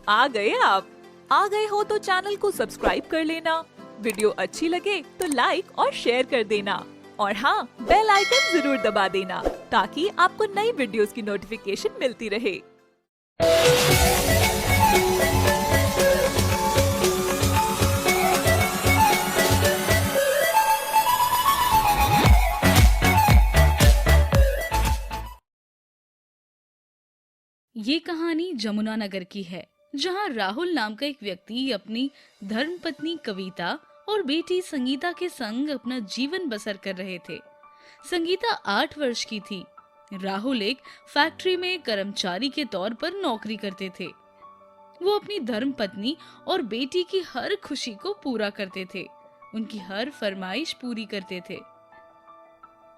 आ गए आप। आ गए हो तो चैनल को सब्सक्राइब कर लेना, वीडियो अच्छी लगे तो लाइक और शेयर कर देना और हाँ, बेल आइकन जरूर दबा देना ताकि आपको नई वीडियोस की नोटिफिकेशन मिलती रहे। ये कहानी जमुनानगर की है, जहाँ राहुल नाम का एक व्यक्ति अपनी धर्मपत्नी कविता और बेटी संगीता के संग अपना जीवन बसर कर रहे थे। संगीता 8 वर्ष की थी। राहुल एक फैक्ट्री में कर्मचारी के तौर पर नौकरी करते थे। वो अपनी धर्मपत्नी और बेटी की हर खुशी को पूरा करते थे, उनकी हर फरमाइश पूरी करते थे।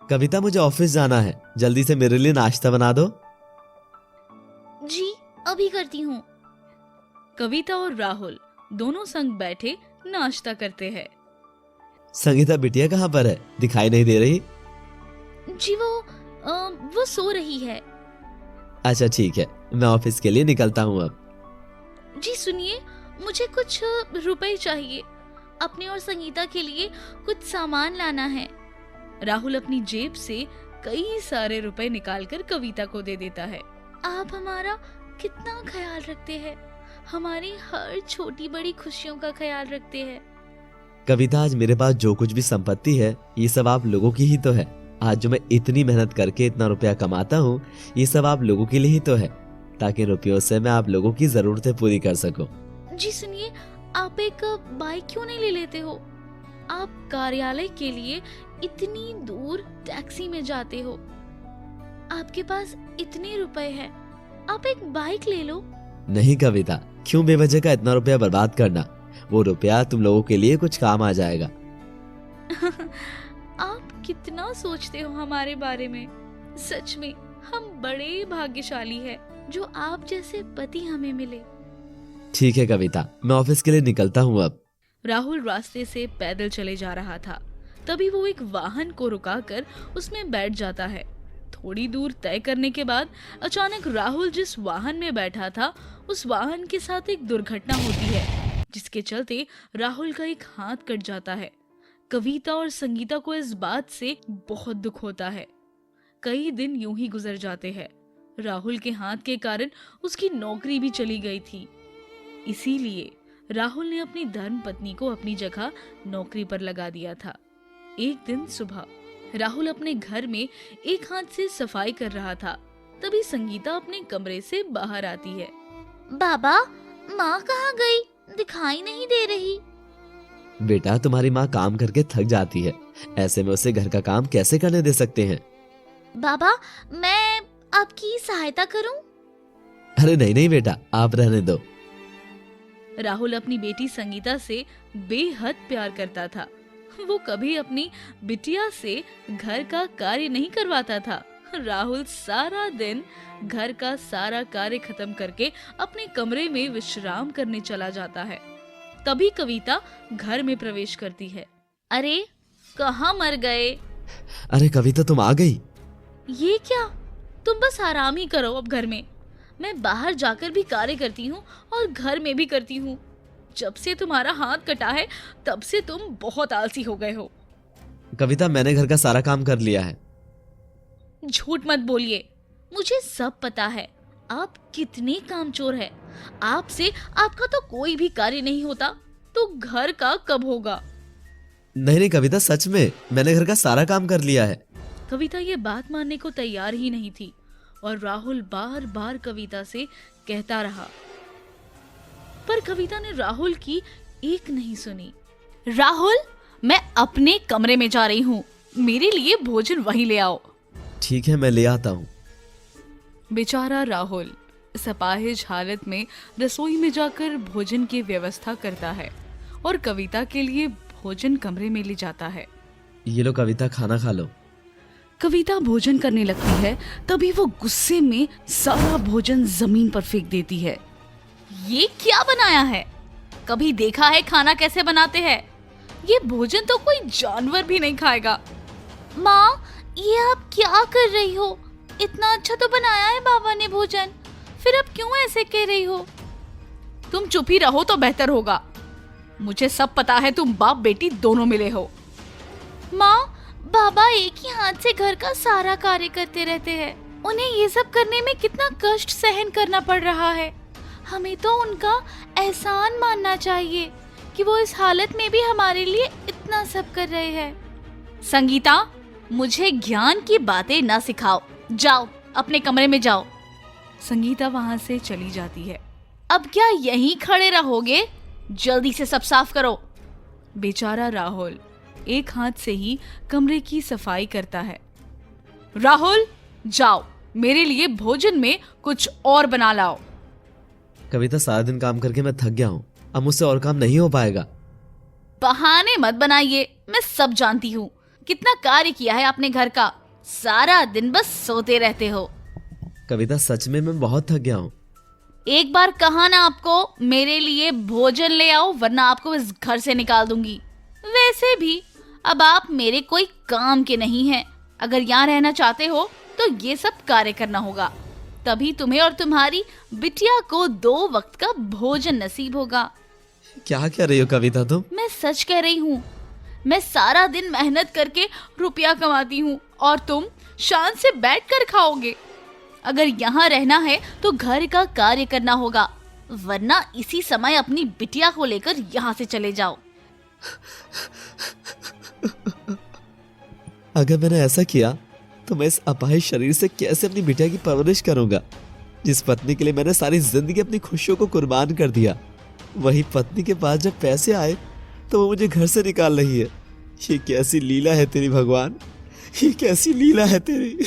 कविता, मुझे ऑफिस जाना है, जल्दी से मेरे लिए नाश्ता बना दो। जी, अभी करती हूँ। कविता और राहुल दोनों संग बैठे नाश्ता करते हैं। संगीता बिटिया कहाँ पर है? दिखाई नहीं दे रही। जी वो सो रही है। अच्छा ठीक है, मैं ऑफिस के लिए निकलता हूँ अब। जी सुनिए, मुझे कुछ रुपए चाहिए, अपने और संगीता के लिए कुछ सामान लाना है। राहुल अपनी जेब से कई सारे रुपए निकालकर कविता को दे देता है। आप हमारा कितना ख्याल रखते हैं, हमारी हर छोटी बड़ी खुशियों का ख्याल रखते हैं। कविता, आज मेरे पास जो कुछ भी संपत्ति है ये सब आप लोगों की ही तो है। आज जो मैं इतनी मेहनत करके इतना रुपया कमाता हूँ ये सब आप लोगों के लिए ही तो है, ताकि रुपयों से मैं आप लोगों की जरूरतें पूरी कर सकूं। जी सुनिए, आप एक बाइक क्यों नहीं ले लेते हो? आप कार्यालय के लिए इतनी दूर टैक्सी में जाते हो, आपके पास इतने रुपए हैं, आप एक बाइक ले लो। नहीं कविता, क्यों बेवजह का इतना रुपया बर्बाद करना? वो रुपया तुम लोगों के लिए कुछ काम आ जाएगा। आप कितना सोचते हो हमारे बारे में। सच में हम बड़े भाग्यशाली हैं जो आप जैसे पति हमें मिले। ठीक है कविता, मैं ऑफिस के लिए निकलता हूँ अब। राहुल रास्ते से पैदल चले जा रहा था, तभी वो एक वाहन को रुकाकर उसमें बैठ जाता है। थोड़ी दूर तय करने के बाद अचानक राहुल जिस वाहन में बैठा था उस वाहन के साथ एक दुर्घटना होती है, जिसके चलते राहुल का एक हाथ कट जाता है। कविता और संगीता को इस बात से बहुत दुख होता है। कई दिन यूं ही गुजर जाते हैं। राहुल के हाथ के कारण उसकी नौकरी भी चली गई थी। इसीलिए राहुल ने अपनी धर्मपत्नी को अपनी जगह नौकरी पर लगा दिया था। एक दिन सुबह राहुल अपने घर में एक हाथ से सफाई कर रहा था, तभी संगीता अपने कमरे से बाहर आती है। बाबा, माँ कहाँ गई? दिखाई नहीं दे रही। बेटा, तुम्हारी माँ काम करके थक जाती है, ऐसे में उसे घर का काम कैसे करने दे सकते हैं? बाबा, मैं आपकी सहायता करूं? अरे नहीं नहीं बेटा, आप रहने दो। राहुल अपनी बेटी संगीता से बेहद प्यार करता था। वो कभी अपनी बिटिया से घर का कार्य नहीं करवाता था। राहुल सारा दिन घर का सारा कार्य खत्म करके अपने कमरे में विश्राम करने चला जाता है। तभी कविता घर में प्रवेश करती है। अरे, कहाँ मर गए? अरे कविता, तुम आ गई? ये क्या? तुम बस आराम ही करो अब घर में। मैं बाहर जाकर भी कार्य करती हूँ और घर में भी करती हूँ। जब से तुम्हारा हाथ कटा है तब से तुम बहुत आलसी हो गए हो। कविता, मैंने घर का सारा काम कर लिया है। झूठ मत बोलिए, मुझे सब पता है आप कितने कामचोर हैं। आपसे आपका तो कोई भी कार्य नहीं होता, तो घर का कब होगा? नहीं नहीं कविता, सच में मैंने घर का सारा काम कर लिया है। कविता ये बात मानने को तैयार ही नहीं थी और राहुल बार बार कविता से कहता रहा, पर कविता ने राहुल की एक नहीं सुनी। राहुल, मैं अपने कमरे में जा रही हूँ, मेरे लिए भोजन वहीं ले आओ। ठीक है, मैं ले आता हूँ। बेचारा राहुल सपाहिज हालत में रसोई में जाकर भोजन की व्यवस्था करता है और कविता के लिए भोजन कमरे में ले जाता है। ये लो कविता, खाना खा लो। कविता भोजन करने लगती है, तभी वो गुस्से में सारा भोजन जमीन पर फेंक देती है। ये क्या बनाया है? कभी देखा है खाना कैसे बनाते हैं? ये भोजन तो कोई जानवर भी नहीं खाएगा। माँ, ये आप क्या कर रही हो? इतना अच्छा तो बनाया है बाबा ने भोजन, फिर अब क्यों ऐसे कह रही हो? तुम चुप ही रहो तो बेहतर होगा। मुझे सब पता है तुम बाप बेटी दोनों मिले हो। माँ, बाबा एक ही हाथ से घर का सारा कार्य करते रहते हैं। उन्हें ये सब करने में कितना कष्ट सहन करना पड़ रहा है। हमें तो उनका एहसान मानना चाहिए कि वो इस हालत में भी हमारे लिए इतना सब कर रहे हैं। संगीता, मुझे ज्ञान की बातें ना सिखाओ। जाओ अपने कमरे में जाओ। संगीता वहां से चली जाती है। अब क्या यहीं खड़े रहोगे? जल्दी से सब साफ करो। बेचारा राहुल एक हाथ से ही कमरे की सफाई करता है। राहुल, जाओ मेरे लिए भोजन में कुछ और बना लाओ। कविता, सारा दिन काम करके मैं थक गया हूँ, अब मुझसे और काम नहीं हो पाएगा। बहाने मत बनाइए, मैं सब जानती हूँ। कितना कार्य किया है आपने घर का, सारा दिन बस सोते रहते हो। कविता, सच में मैं बहुत थक गया हूँ। एक बार कहा ना आपको मेरे लिए भोजन ले आओ, वरना आपको इस घर से निकाल दूंगी। वैसे भी अब आप मेरे कोई काम के नहीं हैं। अगर यहाँ रहना चाहते हो तो ये सब कार्य करना होगा, तभी तुम्हें और तुम्हारी बिटिया को 2 वक्त का भोजन नसीब होगा। क्या कह रही हो कविता तुम? मैं सच कह रही हूँ। मैं सारा दिन मेहनत करके रुपया कमाती हूँ और तुम शान से बैठकर खाओगे। अगर यहाँ रहना है तो घर का कार्य करना होगा, वरना इसी समय अपनी बिटिया को लेकर यहाँ से चले जाओ। अगर मैंने ऐसा किया तो मैं इस अपाहिज शरीर से कैसे अपनी बिटिया की परवरिश करूंगा, जिस पत्नी के लिए मैंने सारी जिंदगी अपनी खुशियों को कुर्बान कर दिया। वही पत्नी के पास जब पैसे आए तो वो मुझे घर से निकाल रही है। ये कैसी लीला है तेरी भगवान, ये कैसी लीला है तेरी।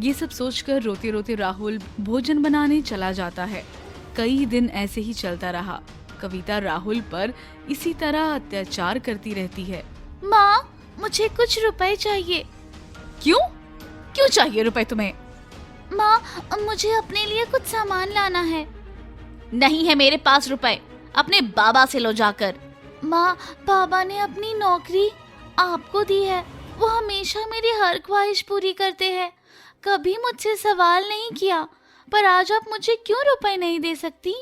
ये सब सोचकर रोते रोते राहुल भोजन बनाने चला जाता है। कई दिन ऐसे ही चलता रहा। कविता राहुल पर इसी तरह अत्याचार करती रहती है। माँ, मुझे कुछ रुपए चाहिए। क्यों? क्यों चाहिए रुपए तुम्हें? माँ, मुझे अपने लिए कुछ सामान लाना है। नहीं है मेरे पास रुपए, अपने बाबा से लो जाकर। माँ, बाबा ने अपनी नौकरी आपको दी है। वो हमेशा मेरी हर ख्वाहिश पूरी करते हैं, कभी मुझसे सवाल नहीं किया, पर आज आप मुझे क्यों रुपए नहीं दे सकती?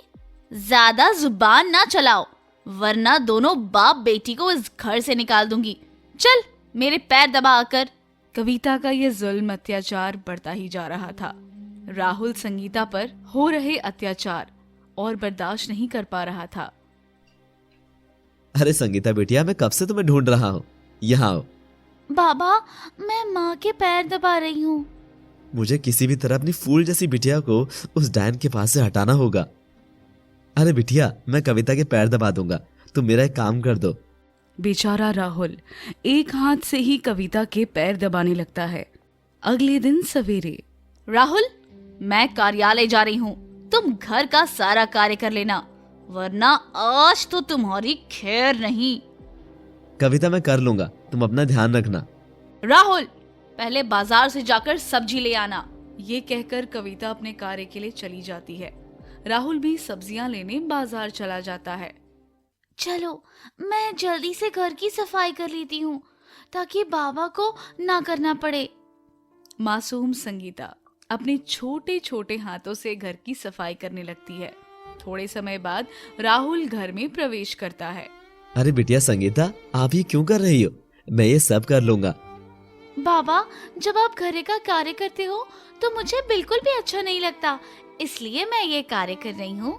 ज्यादा जुबान ना चलाओ, वरना दोनों बाप बेटी को इस घर से निकाल दूंगी। चल मेरे पैर दबा आकर। कविता का ये जुल्म अत्याचार बढ़ता ही जा रहा था। राहुल संगीता पर हो रहे अत्याचार और बर्दाश्त नहीं कर पा रहा था। अरे संगीता बेटिया, मैं कब से तुम्हें ढूंढ रहा हूँ, यहाँ आओ। बाबा, मैं माँ के पैर दबा रही हूँ। मुझे किसी भी तरह अपनी फूल जैसी बिटिया को उस डायन के पास से हटाना होगा। अरे बिटिया, मैं कविता के पैर दबा दूंगा, तुम मेरा एक काम कर दो। बेचारा राहुल एक हाथ से ही कविता के पैर दबाने लगता है। अगले दिन सवेरे, राहुल, मैं कार्यालय जा रही हूँ, तुम घर का सारा कार्य कर लेना, वरना आज तो तुम्हारी खैर नहीं। कविता, मैं कर लूंगा, तुम अपना ध्यान रखना। राहुल, पहले बाजार से जाकर सब्जी ले आना। ये कहकर कविता अपने कार्य के लिए चली जाती है। राहुल भी सब्जियां लेने बाजार चला जाता है। चलो, मैं जल्दी से घर की सफाई कर लेती हूँ ताकि बाबा को ना करना पड़े। मासूम संगीता अपने छोटे छोटे हाथों से घर की सफाई करने लगती है। थोड़े समय बाद राहुल घर में प्रवेश करता है। अरे बिटिया संगीता, आप ये क्यों कर रही हो? मैं ये सब कर लूंगा। बाबा, जब आप घर का कार्य करते हो तो मुझे बिल्कुल भी अच्छा नहीं लगता, इसलिए मैं ये कार्य कर रही हूँ।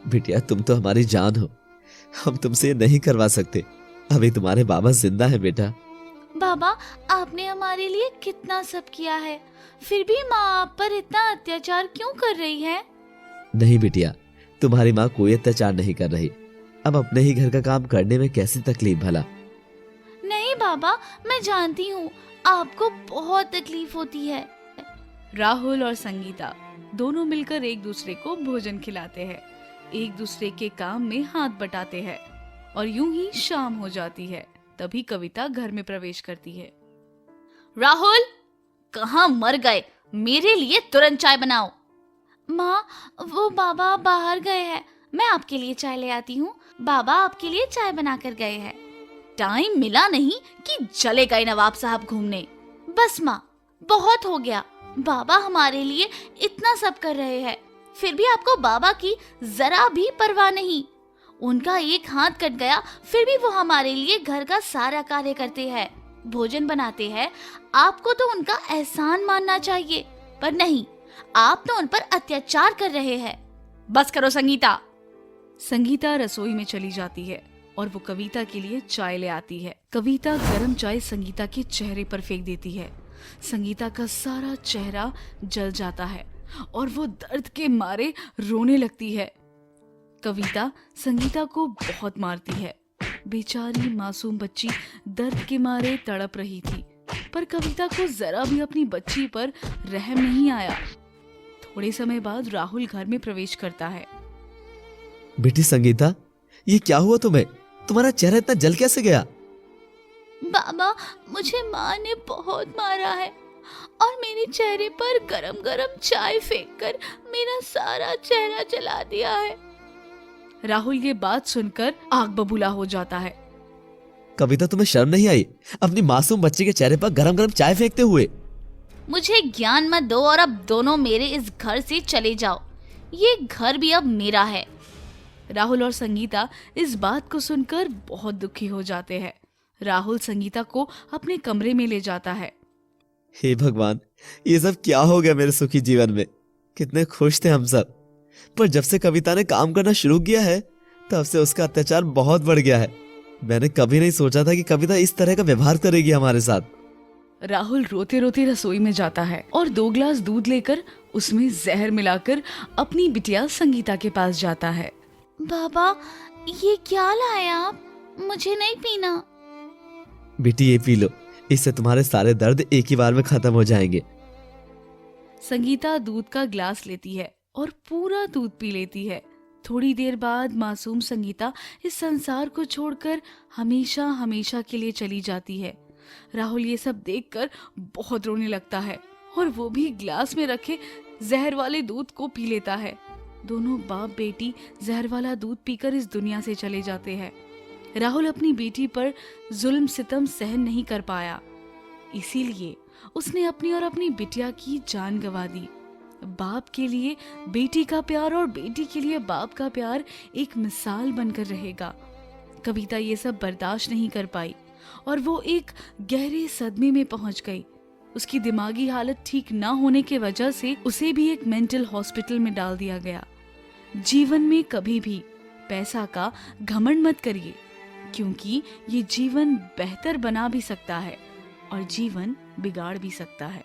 बिटिया, तुम तो हमारी जान हो, हम तुमसे ये नहीं करवा सकते। अभी तुम्हारे बाबा जिंदा है बेटा। बाबा, आपने हमारे लिए कितना सब किया है, फिर भी माँ आप पर इतना अत्याचार क्यों कर रही है? नहीं बिटिया, तुम्हारी माँ कोई अत्याचार नहीं कर रही। अब अपने ही घर का काम करने में कैसी तकलीफ भला? नहीं बाबा, मैं जानती हूँ आपको बहुत तकलीफ होती है। राहुल और संगीता दोनों मिलकर एक दूसरे को भोजन खिलाते हैं, एक दूसरे के काम में हाथ बटाते हैं और यूं ही शाम हो जाती है। तभी कविता घर में प्रवेश करती है। राहुल, कहाँ मर गए? मेरे लिए तुरंत चाय बनाओ। माँ, वो बाबा बाहर गए हैं, मैं आपके लिए चाय ले आती हूँ। बाबा आपके लिए चाय बना कर गए हैं। टाइम मिला नहीं कि चले गए नवाब साहब घूमने। बस माँ, बहुत हो गया। बाबा हमारे लिए इतना सब कर रहे हैं, फिर भी आपको बाबा की जरा भी परवाह नहीं। उनका एक हाथ कट गया, फिर भी वो हमारे लिए घर का सारा कार्य करते हैं, भोजन बनाते हैं। आपको तो उनका एहसान मानना चाहिए, पर नहीं, आप तो उन पर अत्याचार कर रहे हैं। बस करो संगीता। संगीता रसोई में चली जाती है और वो कविता के लिए चाय ले आती है। कविता गरम चाय संगीता के चेहरे पर फेंक देती है। संगीता का सारा चेहरा जल जाता है और वो दर्द के मारे रोने लगती है। कविता संगीता को बहुत मारती है। बेचारी मासूम बच्ची दर्द के मारे तड़प रही थी, पर कविता को जरा भी अपनी बच्ची पर रहम नहीं आया। थोड़े समय बाद राहुल घर में प्रवेश करता है। बेटी संगीता, ये क्या हुआ तुम्हें? तुम्हारा चेहरा इतना जल कैसे गया? बाबा, मुझे माँ ने बहुत मारा है और मेरे चेहरे पर गरम गरम चाय फेंककर मेरा सारा चेहरा जला दिया है। राहुल ये बात सुनकर आग बबूला हो जाता है। कविता, तुम्हें शर्म नहीं आई अपनी मासूम बच्ची के चेहरे पर गरम गरम चाय फेंकते हुए? मुझे ज्ञान मत दो और अब दोनों मेरे इस घर से चले जाओ। ये घर भी अब मेरा है। राहुल और संगीता इस बात को सुनकर बहुत दुखी हो जाते हैं। राहुल संगीता को अपने कमरे में ले जाता है। हे भगवान, ये सब क्या हो गया मेरे सुखी जीवन में? कितने खुश थे हम सब, पर जब से कविता ने काम करना शुरू किया है तब से उसका अत्याचार बहुत बढ़ गया है। मैंने कभी नहीं सोचा था कि कविता इस तरह का व्यवहार करेगी हमारे साथ। राहुल रोते रोते रसोई में जाता है और 2 गिलास दूध लेकर उसमें जहर मिलाकर अपनी बिटिया संगीता के पास जाता है। बाबा, ये क्या लाए आप? मुझे नहीं पीना। बेटी, ये पी लो, इससे तुम्हारे सारे दर्द एक ही बार में खत्म हो जाएंगे। संगीता दूध का ग्लास लेती है और पूरा दूध पी लेती है। थोड़ी देर बाद मासूम संगीता इस संसार को छोड़कर हमेशा हमेशा के लिए चली जाती है। राहुल ये सब देखकर बहुत रोने लगता है और वो भी ग्लास में रखे जहर वाले दूध को पी लेता है। दोनों बाप बेटी जहर वाला दूध पीकर इस दुनिया से चले जाते हैं। राहुल अपनी बेटी पर जुल्म सितम सहन नहीं कर पाया, इसीलिए उसने अपनी और अपनी बिटिया की जान गंवा दी। बाप के लिए बेटी का प्यार और बेटी के लिए बाप का प्यार एक मिसाल बनकर रहेगा। कविता ये सब बर्दाश्त नहीं कर पाई और वो एक गहरे सदमे में पहुंच गई। उसकी दिमागी हालत ठीक ना होने की वजह से उसे भी एक मेंटल हॉस्पिटल में डाल दिया गया। जीवन में कभी भी पैसा का घमंड मत करिए, क्योंकि ये जीवन बेहतर बना भी सकता है और जीवन बिगाड़ भी सकता है।